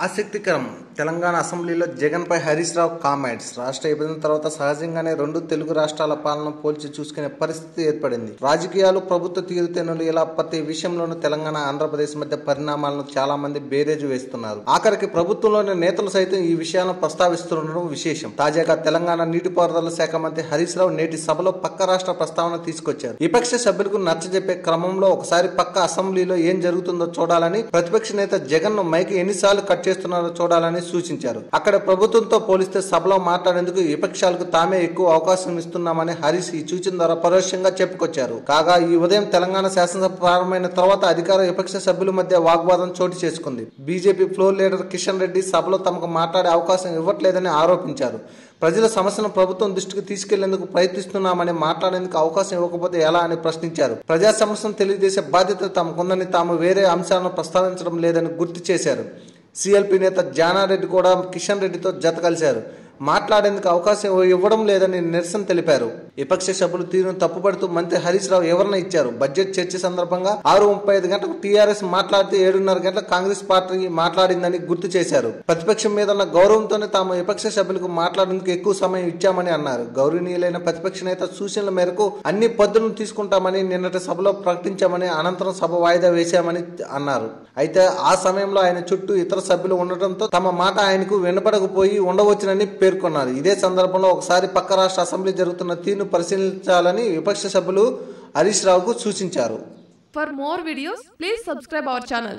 ఆసక్తికరం తెలంగాణ అసెంబ్లీలో జగన్ పై హరీష్ రావు కామెంట్స్. రాష్ట్ర విభజన తర్వాత సహజంగానే రెండు తెలుగు రాష్ట్రాల పాలన పోల్చి చూసుకునే పరిస్థితి ఏర్పడింది. రాజకీయాలు, ప్రభుత్వ తీరుతెన్నులు ఇలా ప్రతి విషయంలోనూ తెలంగాణ, ఆంధ్రప్రదేశ్ మధ్య పరిణామాలను చాలా మంది బేరేజు వేస్తున్నారు. ఆఖరికి ప్రభుత్వంలోని నేతలు సైతం ఈ విషయాలను ప్రస్తావిస్తుండడం విశేషం. తాజాగా తెలంగాణ నీటిపారుదల శాఖ మంత్రి హరీష్ రావు నేటి సభలో పక్క రాష్ట్ర ప్రస్తావన తీసుకొచ్చారు. విపక్ష సభ్యులకు నచ్చజెప్పే క్రమంలో ఒకసారి పక్క అసెంబ్లీలో ఏం జరుగుతుందో చూడాలని, ప్రతిపక్ష నేత జగన్ ను మైక్ ఎన్నిసార్లు కట్ చేస్తున్నారో చూడాలని సూచించారు. అక్కడ ప్రభుత్వంతో పోలిస్తే సభలో మాట్లాడేందుకు విపక్షాలకు తామే ఎక్కువ అవకాశం ఇస్తున్నామని హరీష్ ఈ సూచన ద్వారా పరోక్షంగా చెప్పుకొచ్చారు. కాగా ఈ ఉదయం తెలంగాణ శాసనసభ ప్రారంభమైన తర్వాత అధికార విపక్ష సభ్యుల మధ్య వాగ్వాదం చోటు చేసుకుంది. BJP floor leader Kishan Reddy సభలో తమకు మాట్లాడే అవకాశం ఇవ్వట్లేదని ఆరోపించారు. ప్రజల సమస్యను ప్రభుత్వం దృష్టికి తీసుకెళ్లేందుకు ప్రయత్నిస్తున్నామని, మాట్లాడేందుకు అవకాశం ఇవ్వకపోతే ఎలా అని ప్రశ్నించారు. ప్రజా సమస్యను తెలియజేసే బాధ్యత తమకుందని, తాము వేరే అంశాలను ప్రస్తావించడం లేదని గుర్తు చేశారు. సిఎల్పి నేత జానారెడ్డి కూడా కిషన్ రెడ్డితో జత కలిశారు. మాట్లాడేందుకు అవకాశం ఇవ్వడం లేదని నిరసన తెలిపారు. విపక్ష సభ్యులు తీరును తప్పుపడుతూ మంత్రి హరీష్ రావు వివరణ ఇచ్చారు. బడ్జెట్ చర్చ సందర్భంగా 6:35 గంటలకు టీఆర్ఎస్ మాట్లాడితే 7:30 గంటలకు కాంగ్రెస్ పార్టీ మాట్లాడిందని గుర్తు చేశారు. ప్రతిపక్షం మీద ఉన్న గౌరవంతోనే తాము విపక్ష సభ్యులకు మాట్లాడేందుకు ఎక్కువ సమయం ఇచ్చామని అన్నారు. గౌరవనీయులైన ప్రతిపక్ష నేత సూచనల మేరకు అన్ని పద్ధతులను తీసుకుంటామని నిన్నటి సభలో ప్రకటించామని, అనంతరం సభ వాయిదా వేశామని అన్నారు. అయితే ఆ సమయంలో ఆయన చుట్టూ ఇతర సభ్యులు ఉండటంతో తమ మాట ఆయనకు వినపడకపోయి ఉండవచ్చునని పేర్కొన్నారు. ఇదే సందర్భంలో ఒకసారి పక్క రాష్ట్ర అసెంబ్లీ జరుగుతున్న తీరును పరిశీలించాలని విపక్ష సభ్యులు హరీష్ రావుకు సూచించారు. For more videos, please subscribe our channel.